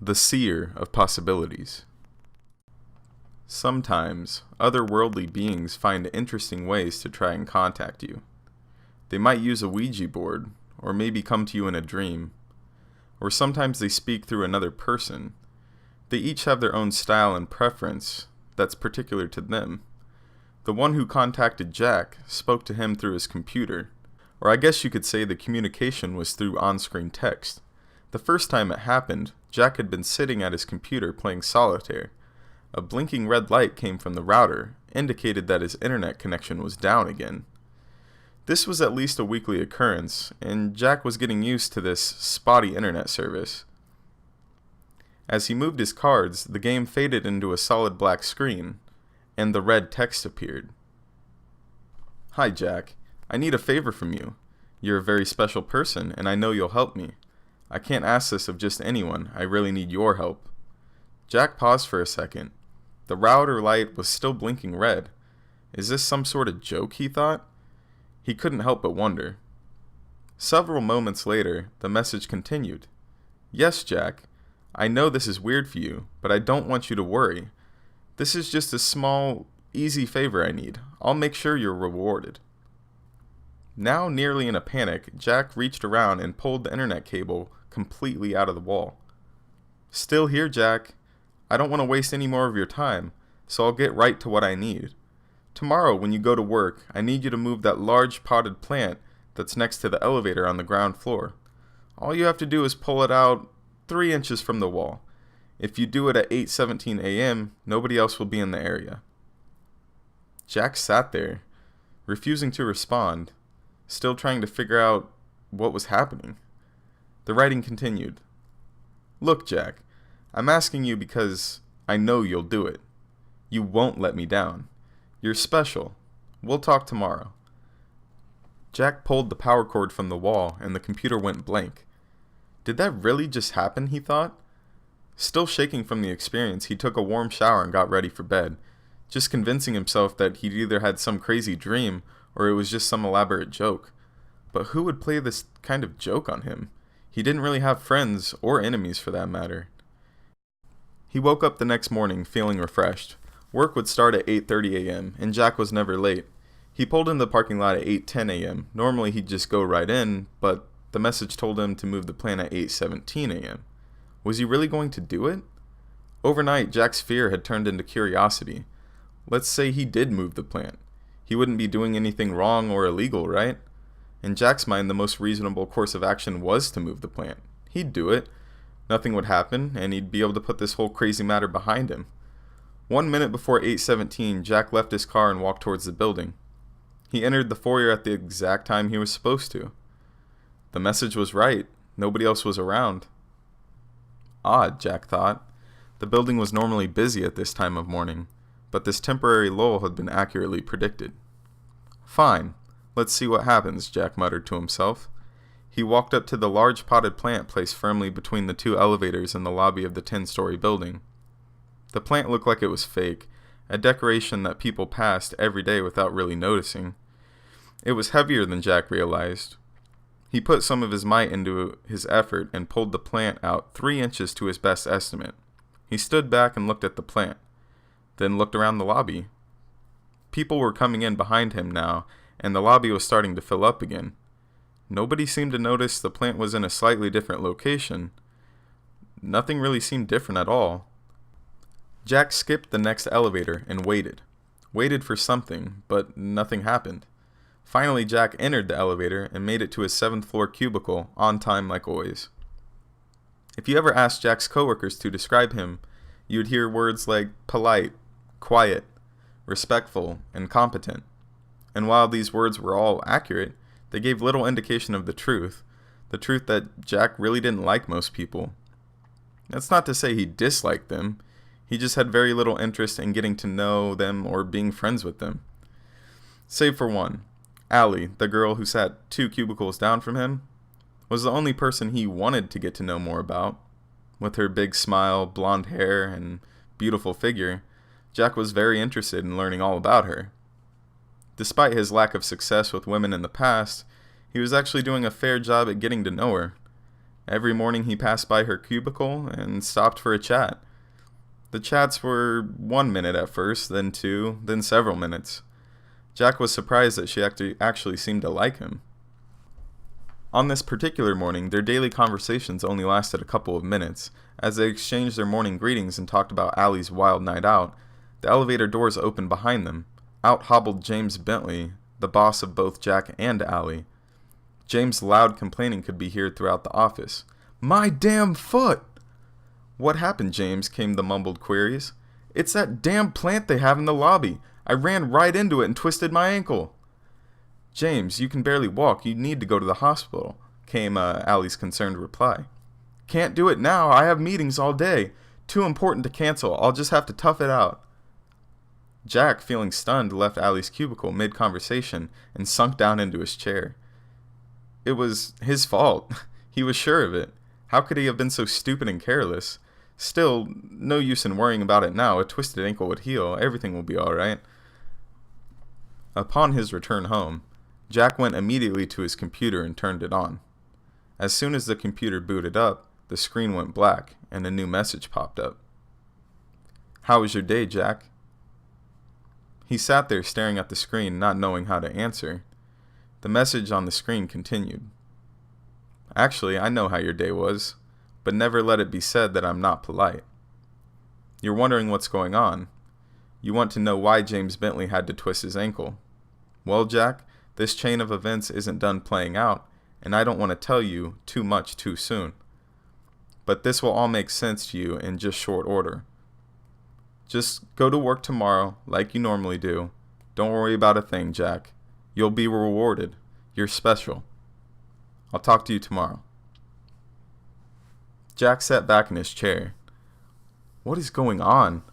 The Seer of Possibilities. Sometimes, otherworldly beings find interesting ways to try and contact you. They might use a Ouija board, or maybe come to you in a dream. Or sometimes they speak through another person. They each have their own style and preference that's particular to them. The one who contacted Jack spoke to him through his computer, or I guess you could say the communication was through on-screen text. The first time it happened, Jack had been sitting at his computer playing solitaire. A blinking red light came from the router, indicated that his internet connection was down again. This was at least a weekly occurrence, and Jack was getting used to this spotty internet service. As he moved his cards, the game faded into a solid black screen, and the red text appeared. "Hi, Jack. I need a favor from you. You're a very special person, and I know you'll help me. I can't ask this of just anyone. I really need your help." Jack paused for a second. The router light was still blinking red. Is this some sort of joke, he thought? He couldn't help but wonder. Several moments later, the message continued. "Yes, Jack. I know this is weird for you, but I don't want you to worry. This is just a small, easy favor I need. I'll make sure you're rewarded." Now nearly in a panic, Jack reached around and pulled the internet cable completely out of the wall. "Still here, Jack. I don't want to waste any more of your time, so I'll get right to what I need. Tomorrow, when you go to work, I need you to move that large potted plant that's next to the elevator on the ground floor. All you have to do is pull it out 3 inches from the wall. If you do it at 8:17 a.m., nobody else will be in the area." Jack sat there, refusing to respond, still trying to figure out what was happening. The writing continued. "Look, Jack, I'm asking you because I know you'll do it. You won't let me down. You're special. We'll talk tomorrow." Jack pulled the power cord from the wall and the computer went blank. Did that really just happen, he thought? Still shaking from the experience, he took a warm shower and got ready for bed, just convincing himself that he'd either had some crazy dream or it was just some elaborate joke. But who would play this kind of joke on him? He didn't really have friends or enemies for that matter. He woke up the next morning feeling refreshed. Work would start at 8:30 a.m. and Jack was never late. He pulled in the parking lot at 8:10 a.m. Normally he'd just go right in, but the message told him to move the plant at 8:17 a.m. Was he really going to do it? Overnight, Jack's fear had turned into curiosity. Let's say he did move the plant. He wouldn't be doing anything wrong or illegal, right? In Jack's mind, the most reasonable course of action was to move the plant. He'd do it. Nothing would happen, and he'd be able to put this whole crazy matter behind him. 1 minute before 8:17, Jack left his car and walked towards the building. He entered the foyer at the exact time he was supposed to. The message was right. Nobody else was around. Odd, Jack thought. The building was normally busy at this time of morning, but this temporary lull had been accurately predicted. "Fine. Let's see what happens," Jack muttered to himself. He walked up to the large potted plant placed firmly between the 2 elevators in the lobby of the 10-story building. The plant looked like it was fake, a decoration that people passed every day without really noticing. It was heavier than Jack realized. He put some of his might into his effort and pulled the plant out 3 inches to his best estimate. He stood back and looked at the plant, then looked around the lobby. People were coming in behind him now, and the lobby was starting to fill up again. Nobody seemed to notice the plant was in a slightly different location. Nothing really seemed different at all. Jack skipped the next elevator and waited. Waited for something, but nothing happened. Finally, Jack entered the elevator and made it to his 7th floor cubicle, on time like always. If you ever asked Jack's coworkers to describe him, you would hear words like polite, quiet, respectful, and competent. And while these words were all accurate, they gave little indication of the truth that Jack really didn't like most people. That's not to say he disliked them. He just had very little interest in getting to know them or being friends with them. Save for one. Allie, the girl who sat 2 cubicles down from him, was the only person he wanted to get to know more about. With her big smile, blonde hair, and beautiful figure, Jack was very interested in learning all about her. Despite his lack of success with women in the past, he was actually doing a fair job at getting to know her. Every morning he passed by her cubicle and stopped for a chat. The chats were 1 minute at first, then 2, then several minutes. Jack was surprised that she actually seemed to like him. On this particular morning, their daily conversations only lasted a couple of minutes. As they exchanged their morning greetings and talked about Allie's wild night out, the elevator doors opened behind them. Out hobbled James Bentley, the boss of both Jack and Allie. James' loud complaining could be heard throughout the office. "My damn foot!" "What happened, James?" came the mumbled queries. "It's that damn plant they have in the lobby. I ran right into it and twisted my ankle." "James, you can barely walk. You need to go to the hospital," came Allie's concerned reply. "Can't do it now. I have meetings all day. Too important to cancel. I'll just have to tough it out." Jack, feeling stunned, left Allie's cubicle mid-conversation and sunk down into his chair. It was his fault. He was sure of it. How could he have been so stupid and careless? Still, no use in worrying about it now. A twisted ankle would heal. Everything will be all right. Upon his return home, Jack went immediately to his computer and turned it on. As soon as the computer booted up, the screen went black and a new message popped up. "How was your day, Jack?" He sat there staring at the screen, not knowing how to answer. The message on the screen continued. "Actually, I know how your day was, but never let it be said that I'm not polite. You're wondering what's going on. You want to know why James Bentley had to twist his ankle. Well, Jack, this chain of events isn't done playing out, and I don't want to tell you too much too soon. But this will all make sense to you in just short order. Just go to work tomorrow like you normally do. Don't worry about a thing, Jack. You'll be rewarded. You're special. I'll talk to you tomorrow." Jack sat back in his chair. What is going on?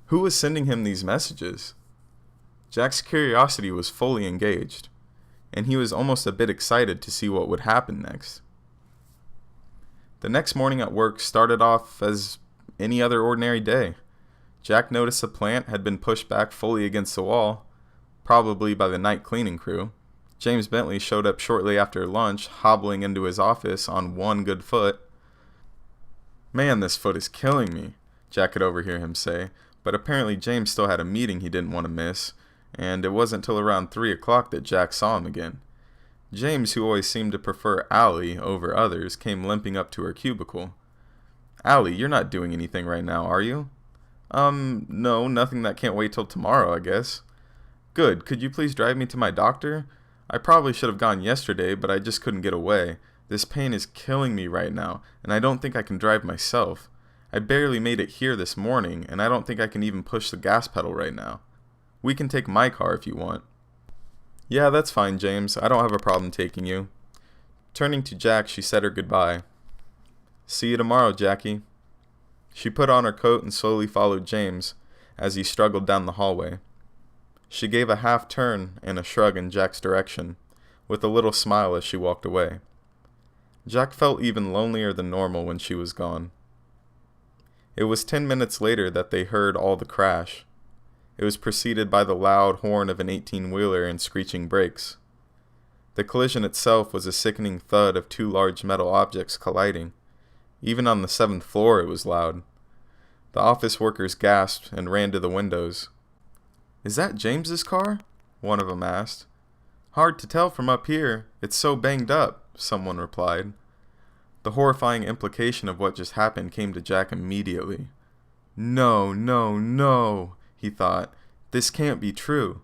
Who was sending him these messages? Jack's curiosity was fully engaged, and he was almost a bit excited to see what would happen next. The next morning at work started off as any other ordinary day. Jack noticed the plant had been pushed back fully against the wall, probably by the night cleaning crew. James Bentley showed up shortly after lunch, hobbling into his office on one good foot. "Man, this foot is killing me," Jack could overhear him say, but apparently James still had a meeting he didn't want to miss, and it wasn't till around 3 o'clock that Jack saw him again. James, who always seemed to prefer Allie over others, came limping up to her cubicle. "Allie, you're not doing anything right now, are you?" No, nothing that can't wait till tomorrow, I guess." "Good. Could you please drive me to my doctor? I probably should have gone yesterday, but I just couldn't get away. This pain is killing me right now, and I don't think I can drive myself. I barely made it here this morning, and I don't think I can even push the gas pedal right now. We can take my car if you want." "Yeah, that's fine, James. I don't have a problem taking you." Turning to Jack, she said her goodbye. "See you tomorrow, Jackie." She put on her coat and slowly followed James as he struggled down the hallway. She gave a half turn and a shrug in Jack's direction, with a little smile as she walked away. Jack felt even lonelier than normal when she was gone. It was 10 minutes later that they heard all the crash. It was preceded by the loud horn of an 18-wheeler and screeching brakes. The collision itself was a sickening thud of two large metal objects colliding. Even on the 7th floor it was loud. The office workers gasped and ran to the windows. "Is that James's car?" one of them asked. "Hard to tell from up here. It's so banged up," someone replied. The horrifying implication of what just happened came to Jack immediately. No, he thought. "This can't be true."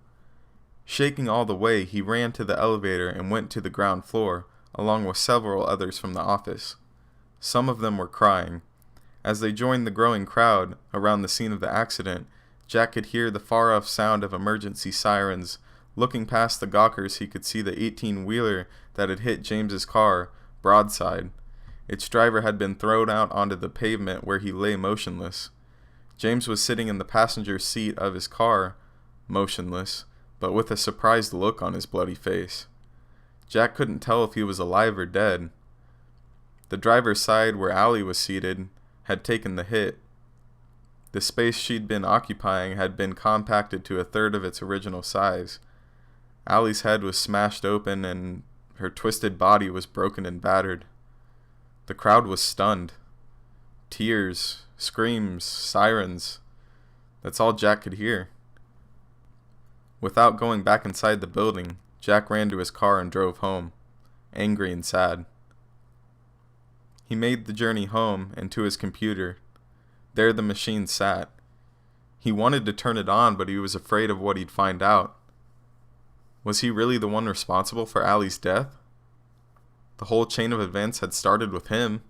Shaking all the way, he ran to the elevator and went to the ground floor, along with several others from the office. Some of them were crying. As they joined the growing crowd around the scene of the accident, Jack could hear the far-off sound of emergency sirens. Looking past the gawkers, he could see the 18-wheeler that had hit James's car broadside. Its driver had been thrown out onto the pavement where he lay motionless. James was sitting in the passenger seat of his car, motionless, but with a surprised look on his bloody face. Jack couldn't tell if he was alive or dead. The driver's side, where Allie was seated, had taken the hit. The space she'd been occupying had been compacted to a third of its original size. Allie's head was smashed open and her twisted body was broken and battered. The crowd was stunned. Tears, screams, sirens. That's all Jack could hear. Without going back inside the building, Jack ran to his car and drove home, angry and sad. He made the journey home and to his computer. There the machine sat. He wanted to turn it on, but he was afraid of what he'd find out. Was he really the one responsible for Allie's death? The whole chain of events had started with him.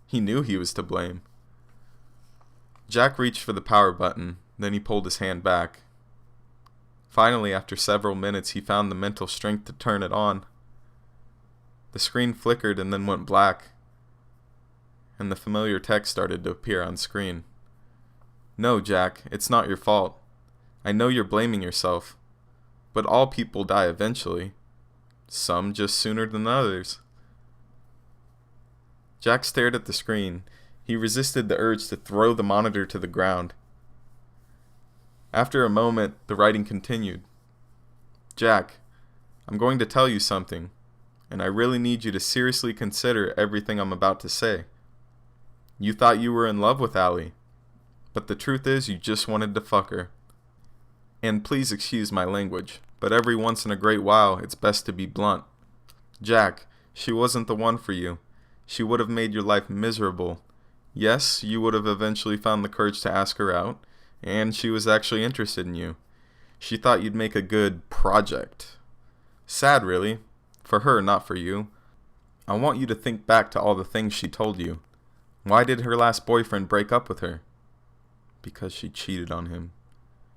He knew he was to blame. Jack reached for the power button, then he pulled his hand back. Finally, after several minutes, he found the mental strength to turn it on. The screen flickered and then went black, and the familiar text started to appear on screen. No, Jack, it's not your fault. I know you're blaming yourself, but all people die eventually. Some just sooner than others. Jack stared at the screen. He resisted the urge to throw the monitor to the ground. After a moment, the writing continued. Jack, I'm going to tell you something, and I really need you to seriously consider everything I'm about to say. You thought you were in love with Allie, but the truth is you just wanted to fuck her. And please excuse my language, but every once in a great while it's best to be blunt. Jack, she wasn't the one for you. She would have made your life miserable. Yes, you would have eventually found the courage to ask her out, and she was actually interested in you. She thought you'd make a good project. Sad, really. For her, not for you. I want you to think back to all the things she told you. Why did her last boyfriend break up with her? Because she cheated on him.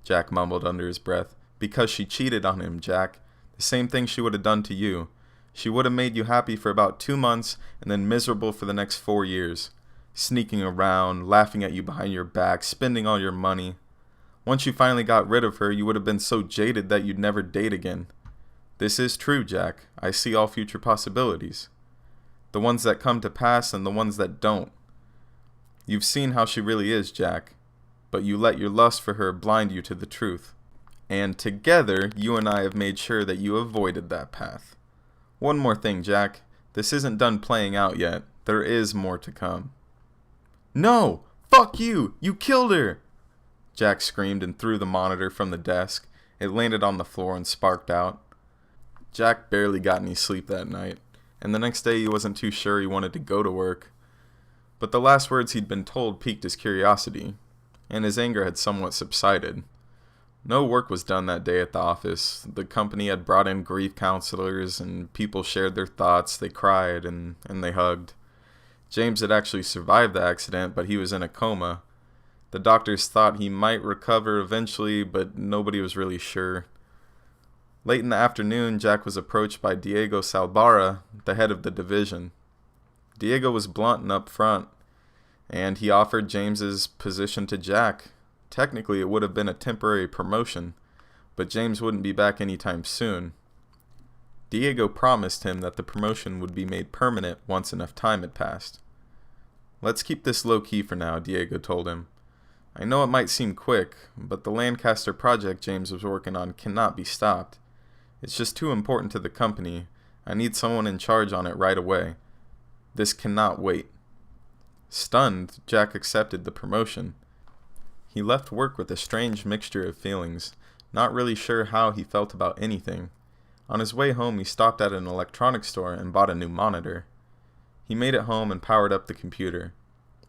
Jack mumbled under his breath. Because she cheated on him, Jack. The same thing she would have done to you. She would have made you happy for about 2 months and then miserable for the next 4 years. Sneaking around, laughing at you behind your back, spending all your money. Once you finally got rid of her, you would have been so jaded that you'd never date again. This is true, Jack. I see all future possibilities. The ones that come to pass and the ones that don't. You've seen how she really is, Jack. But you let your lust for her blind you to the truth. And together, you and I have made sure that you avoided that path. One more thing, Jack. This isn't done playing out yet. There is more to come. No! Fuck you! You killed her! Jack screamed and threw the monitor from the desk. It landed on the floor and sparked out. Jack barely got any sleep that night, and the next day he wasn't too sure he wanted to go to work. But the last words he'd been told piqued his curiosity, and his anger had somewhat subsided. No work was done that day at the office. The company had brought in grief counselors, and people shared their thoughts. They cried, and they hugged. James had actually survived the accident, but he was in a coma. The doctors thought he might recover eventually, but nobody was really sure. Late in the afternoon, Jack was approached by Diego Salbarra, the head of the division. Diego was blunt and upfront, and he offered James's position to Jack. Technically, it would have been a temporary promotion, but James wouldn't be back anytime soon. Diego promised him that the promotion would be made permanent once enough time had passed. Let's keep this low-key for now, Diego told him. I know it might seem quick, but the Lancaster project James was working on cannot be stopped. It's just too important to the company. I need someone in charge on it right away. This cannot wait. Stunned, Jack accepted the promotion. He left work with a strange mixture of feelings, not really sure how he felt about anything. On his way home, he stopped at an electronics store and bought a new monitor. He made it home and powered up the computer.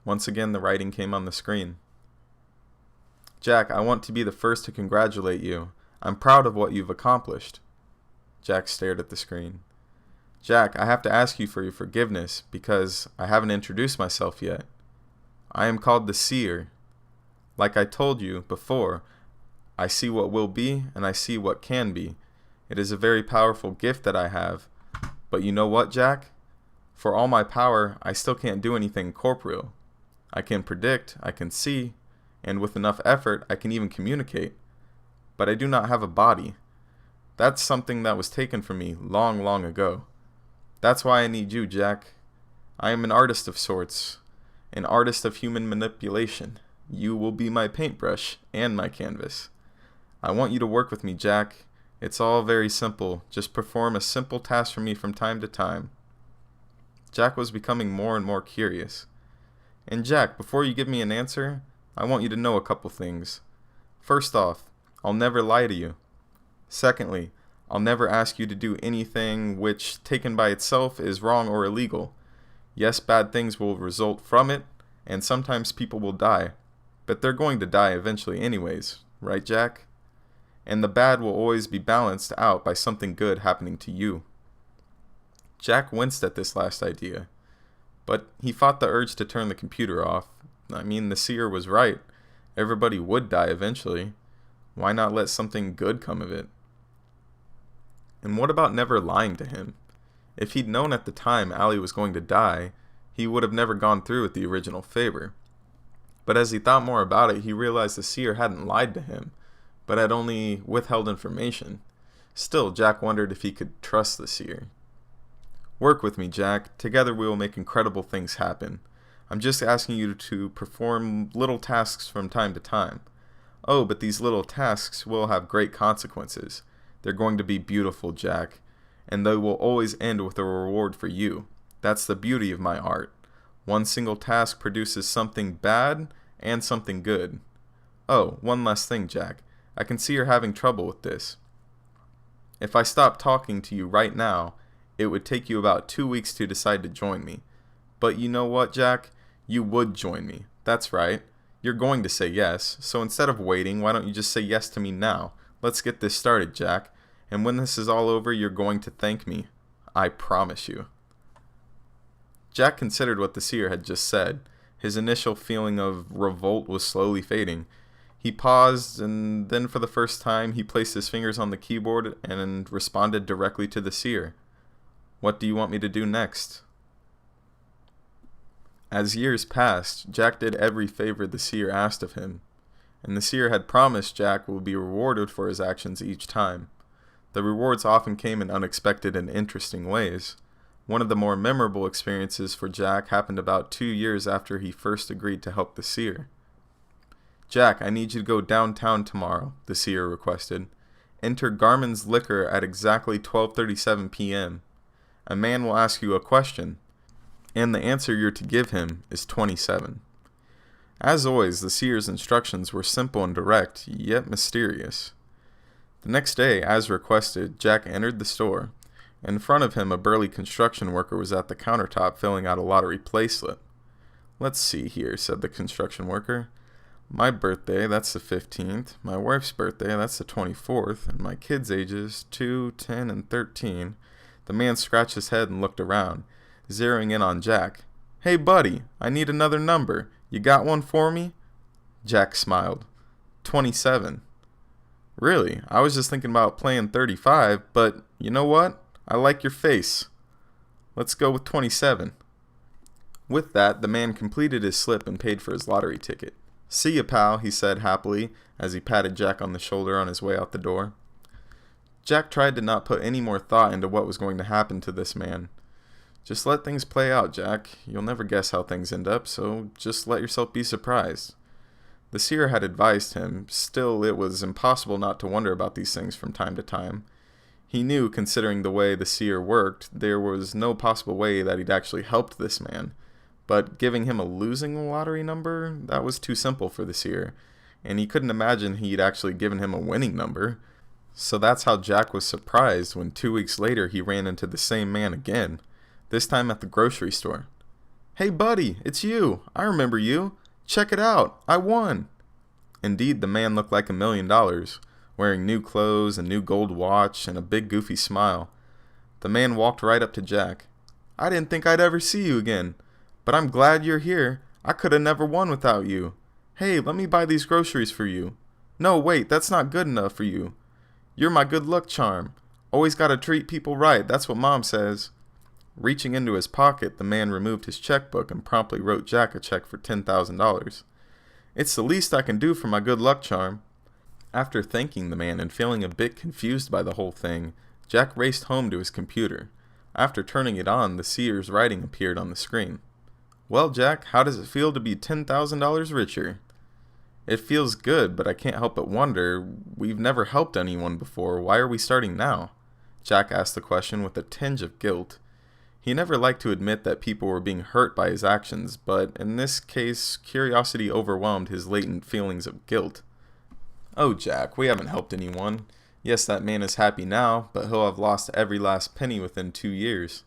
Once again, the writing came on the screen. Jack, I want to be the first to congratulate you. I'm proud of what you've accomplished. Jack stared at the screen. Jack, I have to ask you for your forgiveness because I haven't introduced myself yet. I am called the Seer. Like I told you before, I see what will be and I see what can be. It is a very powerful gift that I have. But you know what, Jack? For all my power, I still can't do anything corporeal. I can predict, I can see, and with enough effort, I can even communicate. But I do not have a body. That's something that was taken from me long, long ago. That's why I need you, Jack. I am an artist of sorts, an artist of human manipulation. You will be my paintbrush and my canvas. I want you to work with me, Jack. It's all very simple. Just perform a simple task for me from time to time. Jack was becoming more and more curious. And Jack, before you give me an answer, I want you to know a couple things. First off, I'll never lie to you. Secondly, I'll never ask you to do anything which, taken by itself, is wrong or illegal. Yes, bad things will result from it, and sometimes people will die. But they're going to die eventually anyways, right, Jack? And the bad will always be balanced out by something good happening to you. Jack winced at this last idea, but he fought the urge to turn the computer off. I mean, the seer was right. Everybody would die eventually. Why not let something good come of it? And what about never lying to him? If he'd known at the time Allie was going to die, he would have never gone through with the original favor. But as he thought more about it, he realized the seer hadn't lied to him, but had only withheld information. Still, Jack wondered if he could trust the seer. Work with me, Jack. Together we will make incredible things happen. I'm just asking you to perform little tasks from time to time. Oh, but these little tasks will have great consequences. They're going to be beautiful, Jack, and they will always end with a reward for you. That's the beauty of my art. One single task produces something bad and something good. Oh, one last thing, Jack. I can see you're having trouble with this. If I stopped talking to you right now, it would take you about 2 weeks to decide to join me. But you know what, Jack? You would join me. That's right. You're going to say yes, so instead of waiting, why don't you just say yes to me now? Let's get this started, Jack. And when this is all over, you're going to thank me. I promise you. Jack considered what the seer had just said. His initial feeling of revolt was slowly fading. He paused, and then for the first time, he placed his fingers on the keyboard and responded directly to the seer. What do you want me to do next? As years passed, Jack did every favor the seer asked of him, and the seer had promised Jack will be rewarded for his actions each time. The rewards often came in unexpected and interesting ways. One of the more memorable experiences for Jack happened about 2 years after he first agreed to help the seer. Jack, I need you to go downtown tomorrow, the seer requested. Enter Garmin's Liquor at exactly 12:37 p.m. A man will ask you a question, and the answer you're to give him is 27. As always, the seer's instructions were simple and direct, yet mysterious. The next day, as requested, Jack entered the store. In front of him, a burly construction worker was at the countertop filling out a lottery play slip. Let's see here, said the construction worker. My birthday, that's the 15th. My wife's birthday, that's the 24th. And my kids' ages, 2, 10, and 13. The man scratched his head and looked around, zeroing in on Jack. Hey, buddy, I need another number. You got one for me? Jack smiled. 27. Really? I was just thinking about playing 35, but you know what? I like your face. Let's go with 27. With that, the man completed his slip and paid for his lottery ticket. See ya, pal, he said happily as he patted Jack on the shoulder on his way out the door. Jack tried to not put any more thought into what was going to happen to this man. Just let things play out, Jack. You'll never guess how things end up, so just let yourself be surprised. The seer had advised him, still it was impossible not to wonder about these things from time to time. He knew, considering the way the seer worked, there was no possible way that he'd actually helped this man. But giving him a losing lottery number, that was too simple for the seer, and he couldn't imagine he'd actually given him a winning number. So that's how Jack was surprised when 2 weeks later he ran into the same man again, this time at the grocery store. Hey buddy, it's you. I remember you. Check it out. I won. Indeed, the man looked like $1 million, wearing new clothes, a new gold watch, and a big goofy smile. The man walked right up to Jack. I didn't think I'd ever see you again, but I'm glad you're here. I could have never won without you. Hey, let me buy these groceries for you. No, wait, that's not good enough for you. You're my good luck charm. Always gotta treat people right, that's what Mom says. Reaching into his pocket, the man removed his checkbook and promptly wrote Jack a check for $10,000. It's the least I can do for my good luck charm. After thanking the man and feeling a bit confused by the whole thing, Jack raced home to his computer. After turning it on, the seer's writing appeared on the screen. Well, Jack, how does it feel to be $10,000 richer? It feels good, but I can't help but wonder, we've never helped anyone before, why are we starting now? Jack asked the question with a tinge of guilt. He never liked to admit that people were being hurt by his actions, but in this case, curiosity overwhelmed his latent feelings of guilt. "Oh, Jack, we haven't helped anyone. Yes, that man is happy now, but he'll have lost every last penny within 2 years.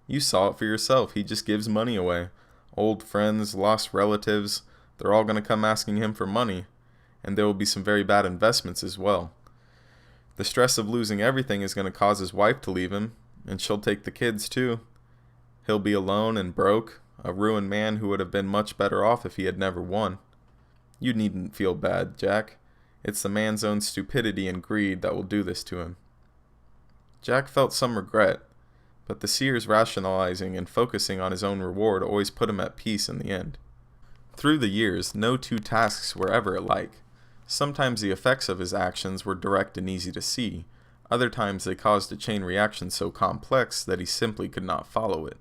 You saw it for yourself. He just gives money away. Old friends, lost relatives, they're all going to come asking him for money. And there will be some very bad investments as well. The stress of losing everything is going to cause his wife to leave him, and she'll take the kids too. He'll be alone and broke, a ruined man who would have been much better off if he had never won. You needn't feel bad, Jack. It's the man's own stupidity and greed that will do this to him." Jack felt some regret, but the seer's rationalizing and focusing on his own reward always put him at peace in the end. Through the years, no two tasks were ever alike. Sometimes the effects of his actions were direct and easy to see. Other times they caused a chain reaction so complex that he simply could not follow it.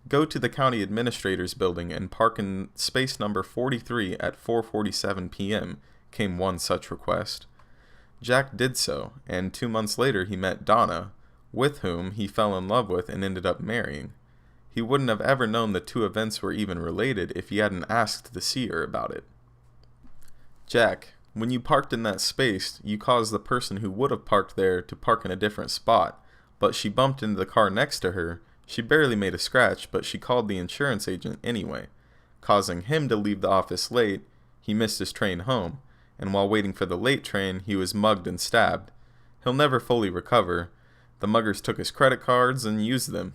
"Go to the county administrator's building and park in space number 43 at 4:47 p.m., came one such request. Jack did so, and 2 months later he met Donna, with whom he fell in love with and ended up marrying. He wouldn't have ever known the two events were even related if he hadn't asked the seer about it. "Jack, when you parked in that space, you caused the person who would have parked there to park in a different spot, but she bumped into the car next to her. She barely made a scratch, but she called the insurance agent anyway, causing him to leave the office late. He missed his train home, and while waiting for the late train, he was mugged and stabbed. He'll never fully recover. The muggers took his credit cards and used them.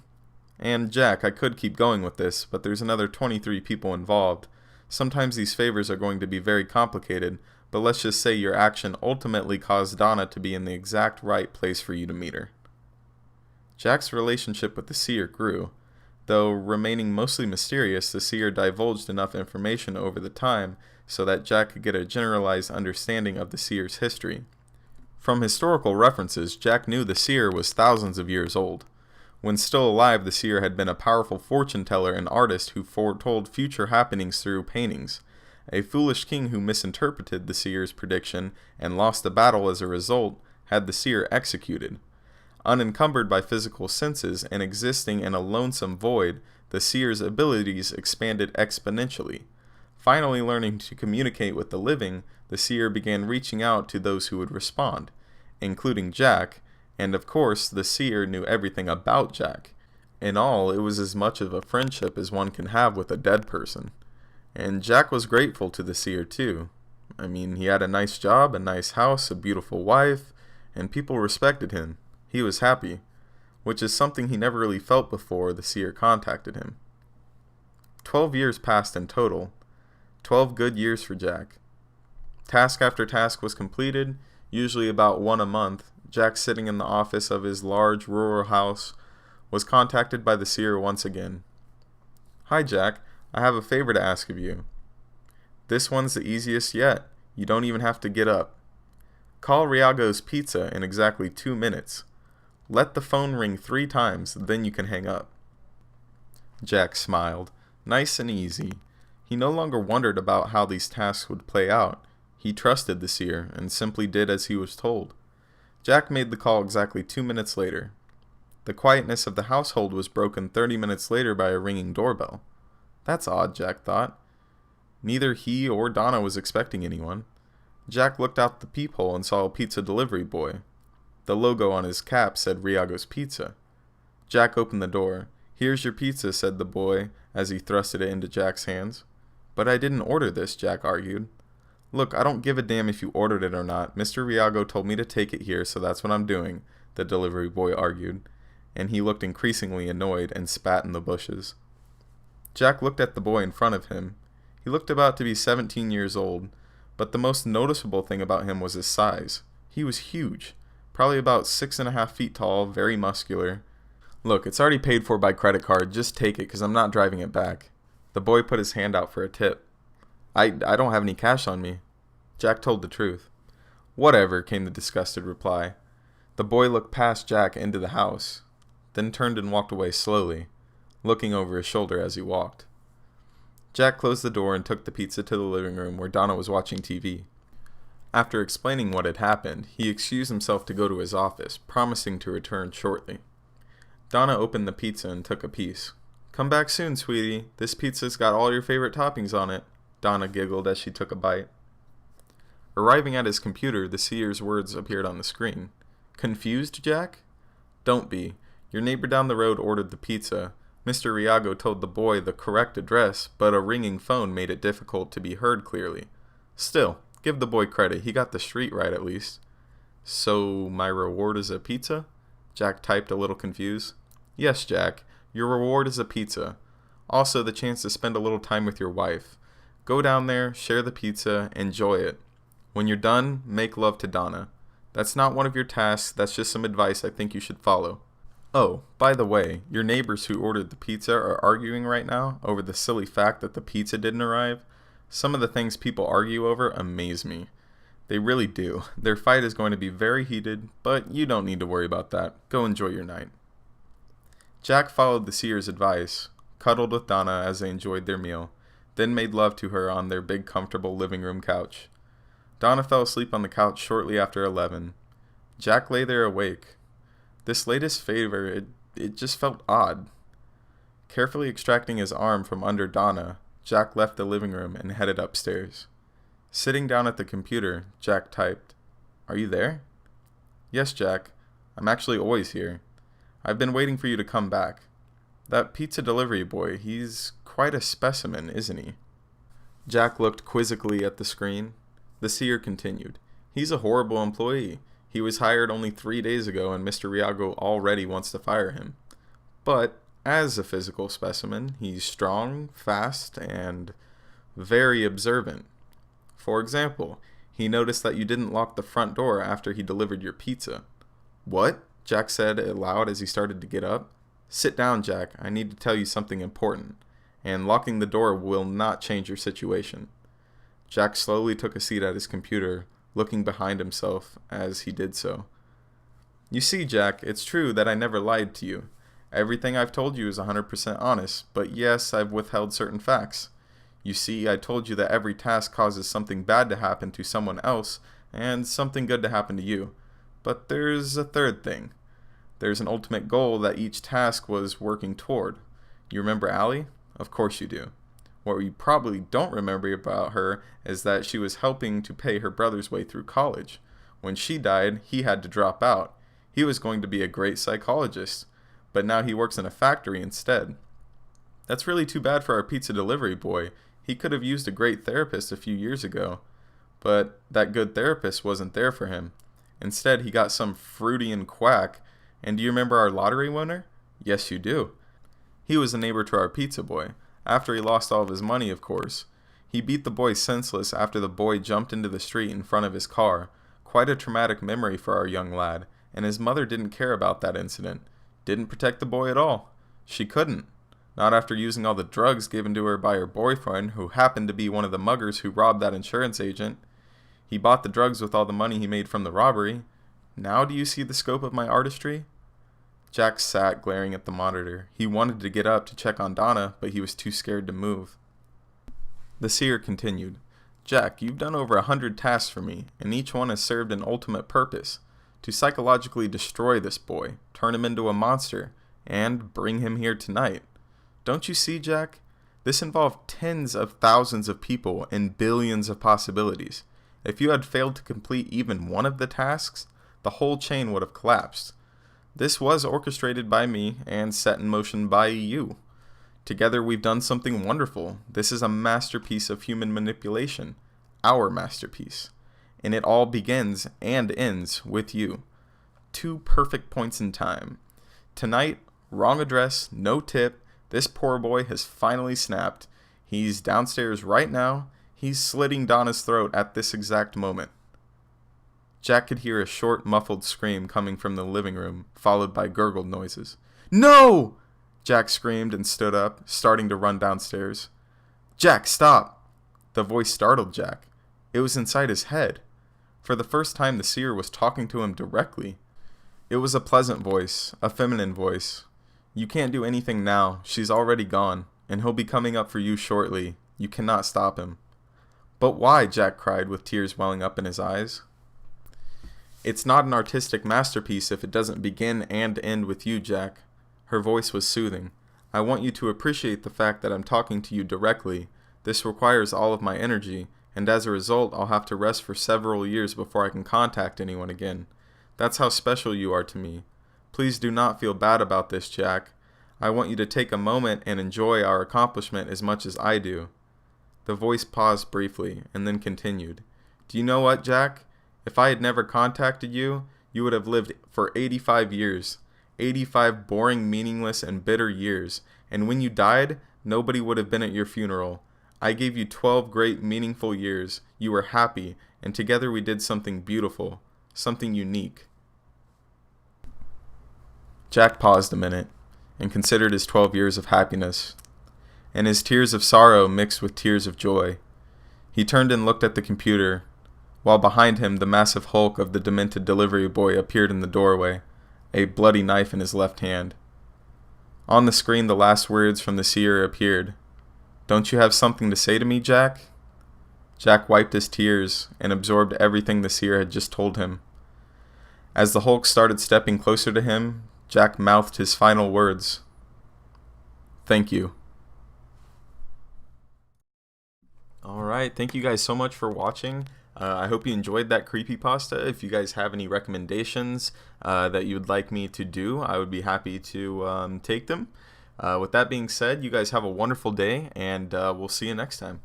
And Jack, I could keep going with this, but there's another 23 people involved. Sometimes these favors are going to be very complicated, but let's just say your action ultimately caused Donna to be in the exact right place for you to meet her." Jack's relationship with the seer grew. Though remaining mostly mysterious, the seer divulged enough information over the time so that Jack could get a generalized understanding of the seer's history. From historical references, Jack knew the seer was thousands of years old. When still alive, the seer had been a powerful fortune teller and artist who foretold future happenings through paintings. A foolish king who misinterpreted the seer's prediction and lost the battle as a result had the seer executed. Unencumbered by physical senses and existing in a lonesome void, the seer's abilities expanded exponentially. Finally learning to communicate with the living, the seer began reaching out to those who would respond, including Jack, and of course the seer knew everything about Jack. In all, it was as much of a friendship as one can have with a dead person. And Jack was grateful to the seer too. I mean, he had a nice job, a nice house, a beautiful wife, and people respected him. He was happy, which is something he never really felt before the seer contacted him. 12 years passed in total. 12 good years for Jack. Task after task was completed, usually about one a month. Jack, sitting in the office of his large rural house, was contacted by the seer once again. "Hi Jack, I have a favor to ask of you. This one's the easiest yet. You don't even have to get up. Call Riago's Pizza in exactly 2 minutes. Let the phone ring 3 times, then you can hang up." Jack smiled. Nice and easy. He no longer wondered about how these tasks would play out. He trusted the seer and simply did as he was told. Jack made the call exactly 2 minutes later. The quietness of the household was broken 30 minutes later by a ringing doorbell. That's odd, Jack thought. Neither he or Donna was expecting anyone. Jack looked out the peephole and saw a pizza delivery boy. The logo on his cap said Riago's Pizza. Jack opened the door. "Here's your pizza," said the boy as he thrusted it into Jack's hands. "But I didn't order this," Jack argued. "Look, I don't give a damn if you ordered it or not. Mr. Riago told me to take it here, so that's what I'm doing," the delivery boy argued, and he looked increasingly annoyed and spat in the bushes. Jack looked at the boy in front of him. He looked about to be 17 years old, but the most noticeable thing about him was his size. He was huge, probably about 6.5 feet tall, very muscular. "Look, it's already paid for by credit card. Just take it, because I'm not driving it back." The boy put his hand out for a tip. I don't have any cash on me." Jack told the truth. "Whatever," came the disgusted reply. The boy looked past Jack into the house, then turned and walked away slowly, looking over his shoulder as he walked. Jack closed the door and took the pizza to the living room where Donna was watching TV. After explaining what had happened, he excused himself to go to his office, promising to return shortly. Donna opened the pizza and took a piece. "Come back soon, sweetie. This pizza's got all your favorite toppings on it," Donna giggled as she took a bite. Arriving at his computer, the seer's words appeared on the screen. "Confused, Jack? Don't be. Your neighbor down the road ordered the pizza. Mr. Riago told the boy the correct address, but a ringing phone made it difficult to be heard clearly. Still, give the boy credit. He got the street right at least." "So, my reward is a pizza?" Jack typed, a little confused. "Yes, Jack. Your reward is a pizza. Also, the chance to spend a little time with your wife. Go down there, share the pizza, enjoy it. When you're done, make love to Donna. That's not one of your tasks, that's just some advice I think you should follow. Oh, by the way, your neighbors who ordered the pizza are arguing right now over the silly fact that the pizza didn't arrive. Some of the things people argue over amaze me. They really do. Their fight is going to be very heated, but you don't need to worry about that. Go enjoy your night." Jack followed the seer's advice, cuddled with Donna as they enjoyed their meal, then made love to her on their big comfortable living room couch. Donna fell asleep on the couch shortly after 11. Jack lay there awake. This latest favor, it just felt odd. Carefully extracting his arm from under Donna, Jack left the living room and headed upstairs. Sitting down at the computer, Jack typed, "Are you there?" "Yes, Jack. I'm actually always here. I've been waiting for you to come back. That pizza delivery boy, he's quite a specimen, isn't he?" Jack looked quizzically at the screen. The seer continued, "He's a horrible employee. He was hired only 3 days ago and Mr. Riago already wants to fire him. But, as a physical specimen, he's strong, fast, and very observant. For example, he noticed that you didn't lock the front door after he delivered your pizza." "What?" Jack said aloud as he started to get up. "Sit down, Jack. I need to tell you something important. And locking the door will not change your situation." Jack slowly took a seat at his computer, looking behind himself as he did so. "You see, Jack, it's true that I never lied to you. Everything I've told you is 100% honest, but yes, I've withheld certain facts. You see, I told you that every task causes something bad to happen to someone else, and something good to happen to you. But there's a third thing. There's an ultimate goal that each task was working toward. You remember Allie? Of course you do. What you probably don't remember about her is that she was helping to pay her brother's way through college. When she died, he had to drop out. He was going to be a great psychologist, but now he works in a factory instead. That's really too bad for our pizza delivery boy. He could have used a great therapist a few years ago, but that good therapist wasn't there for him. Instead, he got some Freudian quack. And do you remember our lottery winner? Yes, you do. He was a neighbor to our pizza boy. After he lost all of his money, of course. He beat the boy senseless after the boy jumped into the street in front of his car. Quite a traumatic memory for our young lad, and his mother didn't care about that incident. Didn't protect the boy at all. She couldn't. Not after using all the drugs given to her by her boyfriend, who happened to be one of the muggers who robbed that insurance agent. He bought the drugs with all the money he made from the robbery. Now do you see the scope of my artistry?" Jack sat glaring at the monitor. He wanted to get up to check on Donna, but he was too scared to move. The seer continued, "Jack, you've done over 100 tasks for me, and each one has served an ultimate purpose. To psychologically destroy this boy, turn him into a monster, and bring him here tonight. Don't you see, Jack? This involved tens of thousands of people and billions of possibilities. If you had failed to complete even one of the tasks, the whole chain would have collapsed. This was orchestrated by me and set in motion by you. Together we've done something wonderful. This is a masterpiece of human manipulation. Our masterpiece. And it all begins and ends with you. 2 perfect points in time. Tonight, wrong address, no tip. This poor boy has finally snapped. He's downstairs right now. He's slitting Donna's throat at this exact moment." Jack could hear a short, muffled scream coming from the living room, followed by gurgled noises. "No!" Jack screamed and stood up, starting to run downstairs. "Jack, stop!" The voice startled Jack. It was inside his head. For the first time, the seer was talking to him directly. It was a pleasant voice, a feminine voice. "You can't do anything now. She's already gone, and he'll be coming up for you shortly. You cannot stop him." "But why?" Jack cried with tears welling up in his eyes. "It's not an artistic masterpiece if it doesn't begin and end with you, Jack. Her voice was soothing. "I want you to appreciate the fact that I'm talking to you directly. This requires all of my energy, and as a result, I'll have to rest for several years before I can contact anyone again. That's how special you are to me. Please do not feel bad about this, Jack. I want you to take a moment and enjoy our accomplishment as much as I do." The voice paused briefly, and then continued. "Do you know what, Jack? If I had never contacted you, you would have lived for 85 years. 85 boring, meaningless, and bitter years. And when you died, nobody would have been at your funeral. I gave you 12 great, meaningful years. You were happy, and together we did something beautiful, something unique." Jack paused a minute and considered his 12 years of happiness, and his tears of sorrow mixed with tears of joy. He turned and looked at the computer, while behind him the massive hulk of the demented delivery boy appeared in the doorway, a bloody knife in his left hand. On the screen the last words from the seer appeared. "Don't you have something to say to me, Jack?" Jack wiped his tears and absorbed everything the seer had just told him. As the hulk started stepping closer to him, Jack mouthed his final words. "Thank you." Alright, thank you guys so much for watching. I hope you enjoyed that creepypasta. If you guys have any recommendations that you would like me to do, I would be happy to take them. With that being said, you guys have a wonderful day, and we'll see you next time.